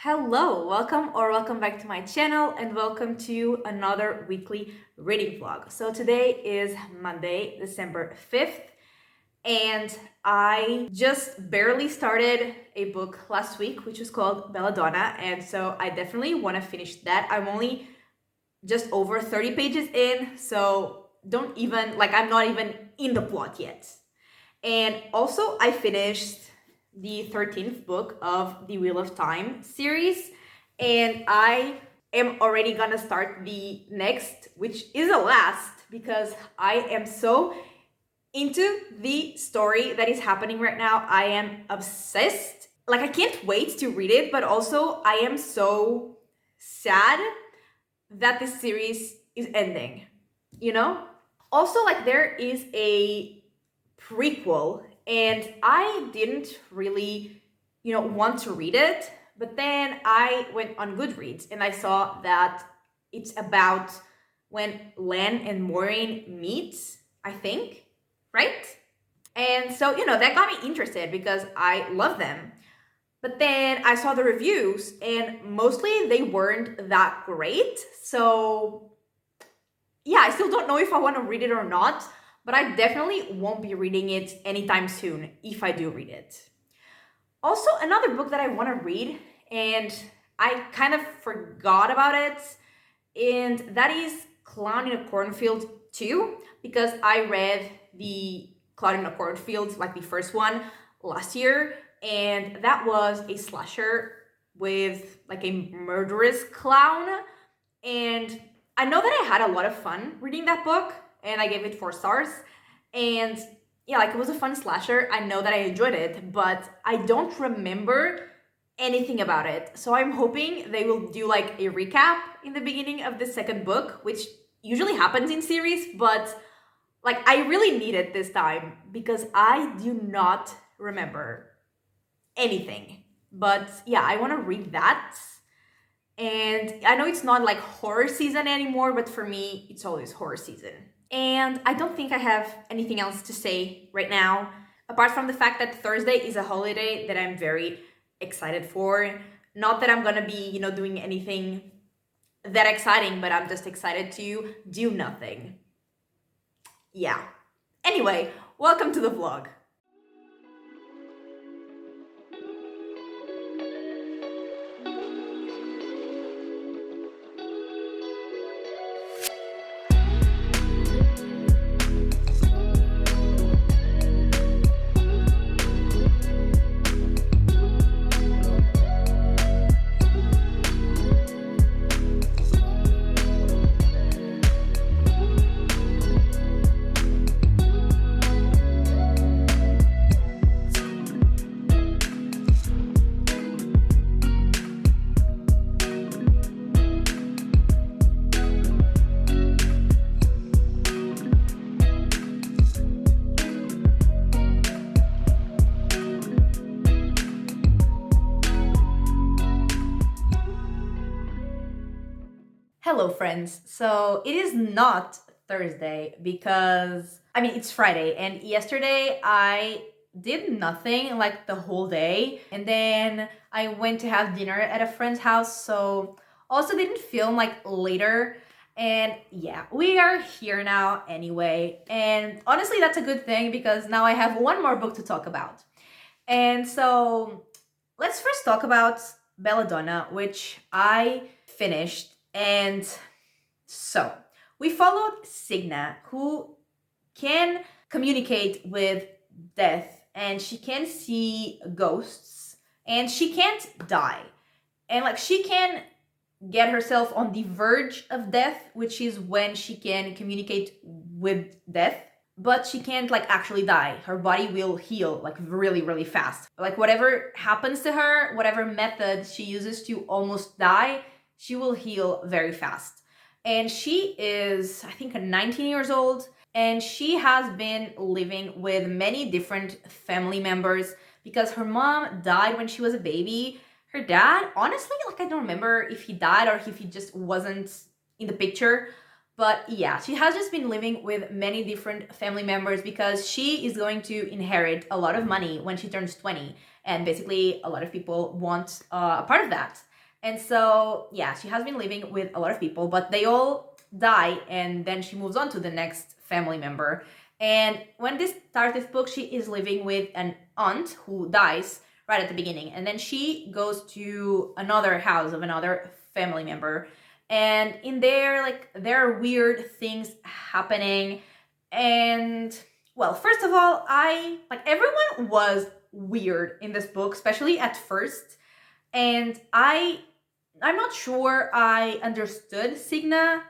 Hello, welcome back to my channel and welcome to another weekly reading vlog. So today is Monday, December 5th, and I just barely started a book last week, which was called Belladonna, and so I definitely want to finish that. I'm only just over 30 pages in, so I'm not even in the plot yet. And also, I finished the 13th book of the Wheel of Time series, and I am already gonna start the next, which is the last, because I am so into the story that is happening right now. I am obsessed. Like, I can't wait to read it, but also I am so sad that this series is ending, you know? Also, like, there is a prequel, and I didn't really, want to read it. But then I went on Goodreads and I saw that it's about when Lan and Maureen meet, I think, right? And so, that got me interested because I love them. But then I saw the reviews and mostly they weren't that great. So, yeah, I still don't know if I want to read it or not, but I definitely won't be reading it anytime soon if I do read it. Also, another book that I want to read, and I kind of forgot about it, and that is Clown in a Cornfield 2, because I read the Clown in a Cornfield, like the first one, last year, and that was a slasher with like a murderous clown. And I know that I had a lot of fun reading that book, and I gave it 4 stars. And yeah, like, it was a fun slasher. I know that I enjoyed it, but I don't remember anything about it. So I'm hoping they will do like a recap in the beginning of the second book, which usually happens in series, but like, I really need it this time because I do not remember anything. But yeah, I want to read that. And I know it's not like horror season anymore, but for me, it's always horror season. And I don't think I have anything else to say right now, apart from the fact that Thursday is a holiday that I'm very excited for. Not that I'm gonna be, doing anything that exciting, but I'm just excited to do nothing. Yeah. Anyway, welcome to the vlog. Hello, friends. So it is not Thursday because, it's Friday, and yesterday I did nothing like the whole day, and then I went to have dinner at a friend's house, so also didn't film like later. And yeah, we are here now anyway, and honestly, that's a good thing because now I have one more book to talk about. And so let's first talk about Belladonna, which I finished. And so we followed Signa, who can communicate with death, and she can see ghosts, and she can't die. And like, she can get herself on the verge of death, which is when she can communicate with death, but she can't like actually die. Her body will heal like really, really fast. Like, whatever happens to her, whatever method she uses to almost die, she will heal very fast. And she is, I think, 19 years old, and she has been living with many different family members because her mom died when she was a baby. Her dad, honestly, like, I don't remember if he died or if he just wasn't in the picture. But yeah, she has just been living with many different family members because she is going to inherit a lot of money when she turns 20. And basically, a lot of people want a part of that. And so, yeah, she has been living with a lot of people, but they all die, and then she moves on to the next family member. And when this starts this book, she is living with an aunt who dies right at the beginning. And then she goes to another house of another family member. And in there, like, there are weird things happening. And, well, first of all, everyone was weird in this book, especially at first. And I'm not sure I understood Signa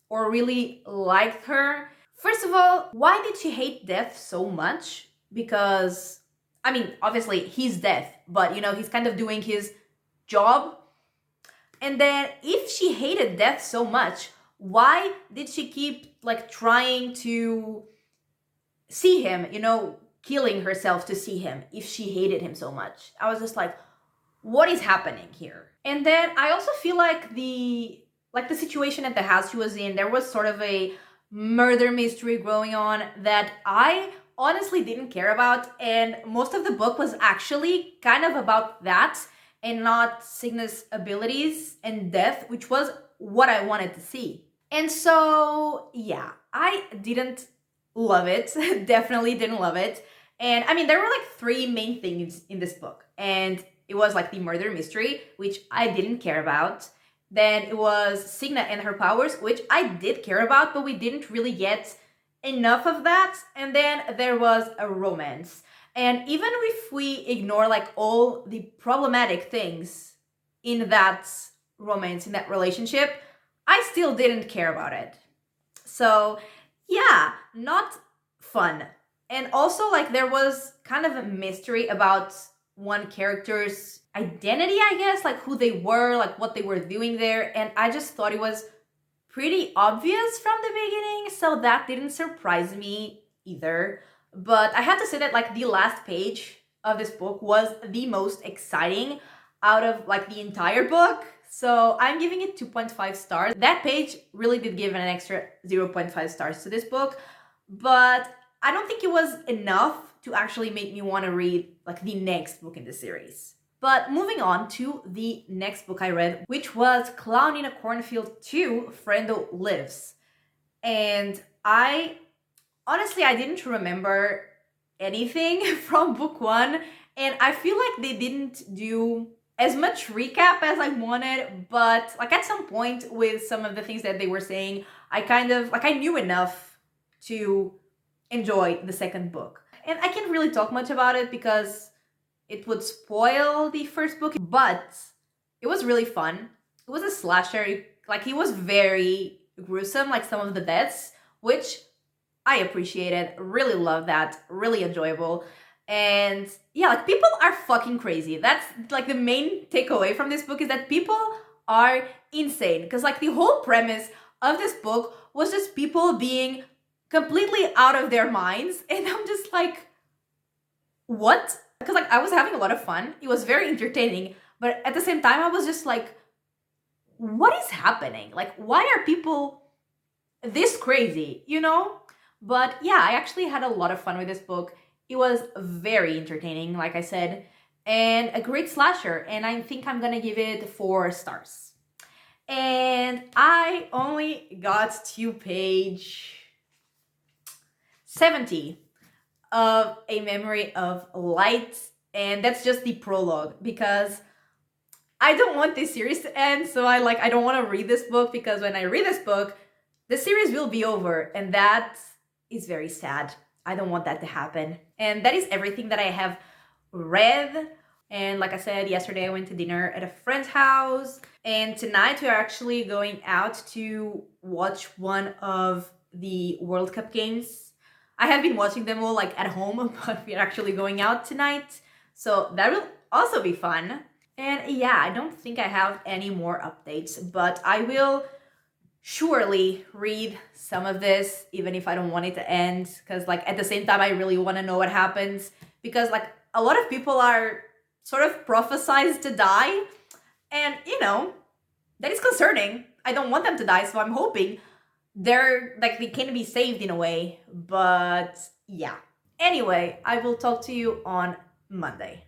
or really liked her. First of all, why did she hate Death so much? Because, I mean, obviously he's Death, but he's kind of doing his job. And then if she hated Death so much, why did she keep trying to see him, killing herself to see him if she hated him so much? I was just like, what is happening here? And then I also feel like the situation at the house she was in, there was sort of a murder mystery going on that I honestly didn't care about, and most of the book was actually kind of about that and not Signa's abilities and Death, which was what I wanted to see. And so, yeah, I didn't love it. Definitely didn't love it. And I mean, there were three main things in this book, and it was the murder mystery, which I didn't care about. Then it was Signa and her powers, which I did care about, but we didn't really get enough of that. And then there was a romance. And even if we ignore all the problematic things in that romance, in that relationship, I still didn't care about it. So yeah, not fun. And also there was kind of a mystery about one character's identity, I guess, who they were, what they were doing there. And I just thought it was pretty obvious from the beginning, so that didn't surprise me either. But I have to say that the last page of this book was the most exciting out of the entire book. So I'm giving it 2.5 stars. That page really did give an extra 0.5 stars to this book, but I don't think it was enough to actually make me want to read the next book in the series. But moving on to the next book I read, which was Clown in a Cornfield 2, Frendo Lives. And I didn't remember anything from book one, and I feel like they didn't do as much recap as I wanted, but at some point with some of the things that they were saying, I kind of I knew enough to enjoy the second book. And I can't really talk much about it because it would spoil the first book, but it was really fun. It was a slasher. It was very gruesome, some of the deaths, which I appreciated. Really loved that. Really enjoyable. And yeah, people are fucking crazy. That's the main takeaway from this book, is that people are insane. Because the whole premise of this book was just people being completely out of their minds. And I'm just what? Because I was having a lot of fun. It was very entertaining. But at the same time, I was just what is happening? Why are people this crazy, But yeah, I actually had a lot of fun with this book. It was very entertaining, like I said, and a great slasher. And I think I'm gonna give it 4 stars. And I only got to page 70 of A Memory of Light. And that's just the prologue, because I don't want this series to end. So I don't want to read this book, because when I read this book, the series will be over, and that is very sad. I don't want that to happen. And that is everything that I have read. And like I said, yesterday I went to dinner at a friend's house, and tonight we're actually going out to watch one of the World Cup games. I have been watching them all at home, but we're actually going out tonight, so that will also be fun. And yeah, I don't think I have any more updates, but I will surely read some of this, even if I don't want it to end, because at the same time I really want to know what happens, because a lot of people are sort of prophesized to die, and that is concerning. I don't want them to die, so I'm hoping they can be saved in a way. But yeah, anyway, I will talk to you on Monday.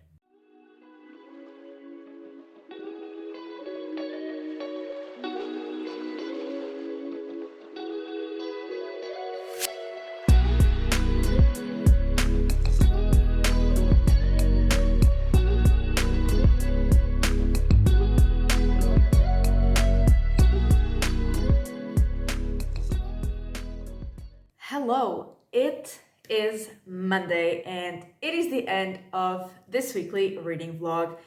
hello. It is Monday and it is the end of this weekly reading vlog.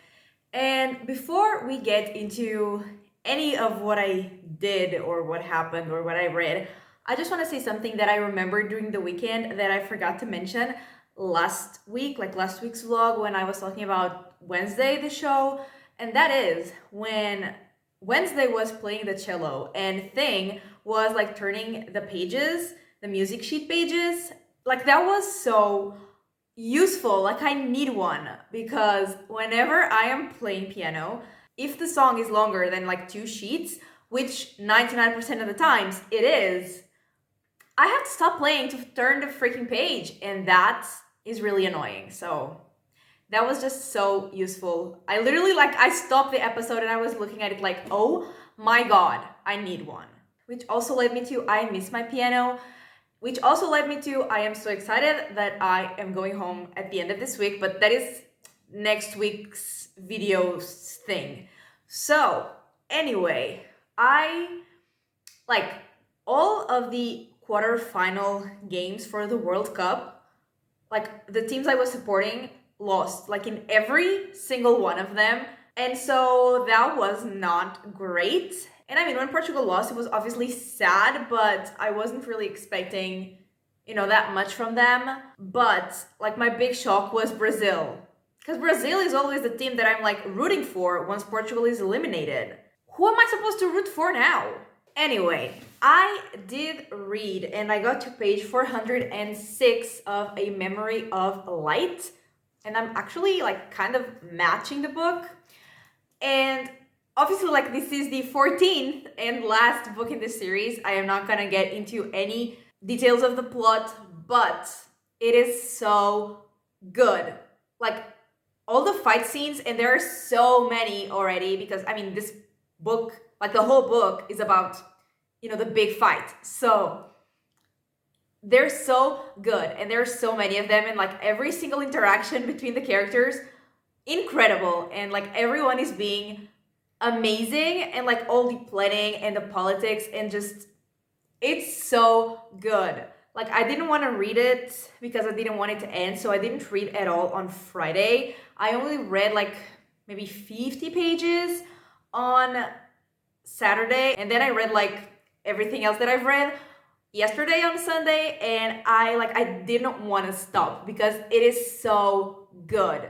And before we get into any of what I did or what happened or what I read, I just want to say something that I remembered during the weekend that I forgot to mention last week, like last week's vlog when I was talking about Wednesday, the show. And that is when Wednesday was playing the cello and Thing was like turning the pages, the music sheet pages. Like that was so useful. Like I need one because whenever I am playing piano, if the song is longer than like 2 sheets, which 99% of the times it is, I have to stop playing to turn the freaking page, and that is really annoying. So that was just so useful. I literally I stopped the episode and I was looking at it like, oh my god, I need one. Which also led me to I miss my piano, which also led me to I am so excited that I am going home at the end of this week, but that is next week's videos thing. So anyway, I like all of the quarterfinal games for the World Cup, like the teams I was supporting lost like in every single one of them, and so that was not great. And I mean, when Portugal lost, it was obviously sad, but I wasn't really expecting, that much from them. But like my big shock was Brazil, because Brazil is always the team that I'm like rooting for once Portugal is eliminated. Who am I supposed to root for now? Anyway, I did read and I got to page 406 of A Memory of Light. And I'm actually like kind of matching the book. And obviously like this is the 14th and last book in this series. I am not gonna get into any details of the plot, but it is so good. Like all the fight scenes, and there are so many already because I mean this book, like the whole book is about, the big fight. So they're so good and there are so many of them, and like every single interaction between the characters, incredible, and like everyone is being amazing, and like all the planning and the politics, and just it's so good. Like I didn't want to read it because I didn't want it to end, so I didn't read at all on Friday. I only read like maybe 50 pages on Saturday, and then I read like everything else that I've read yesterday on Sunday, and I didn't want to stop because it is so good.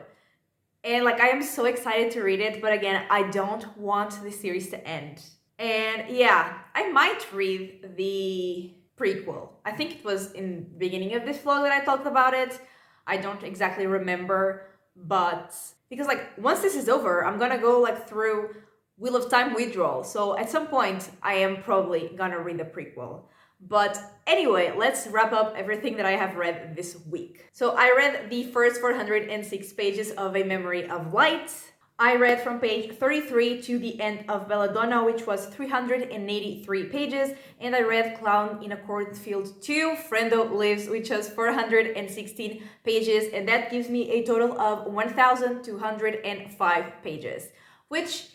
And like I am so excited to read it, but again, I don't want the series to end. And yeah, I might read the prequel. I think it was in the beginning of this vlog that I talked about it. I don't exactly remember, but because like once this is over, I'm gonna go like through Wheel of Time Withdrawal. So at some point, I am probably gonna read the prequel. But anyway, let's wrap up everything that I have read this week. So I read the first 406 pages of A Memory of Light. I read from page 33 to the end of Belladonna, which was 383 pages. And I read Clown in a Cornfield 2, Frendo Lives, which was 416 pages. And that gives me a total of 1,205 pages, which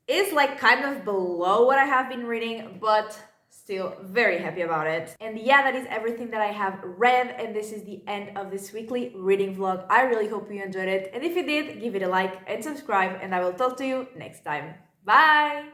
is like kind of below what I have been reading, but still very happy about it. And yeah, that is everything that I have read, and this is the end of this weekly reading vlog. I really hope you enjoyed it, and if you did, give it a like and subscribe, and I will talk to you next time. Bye!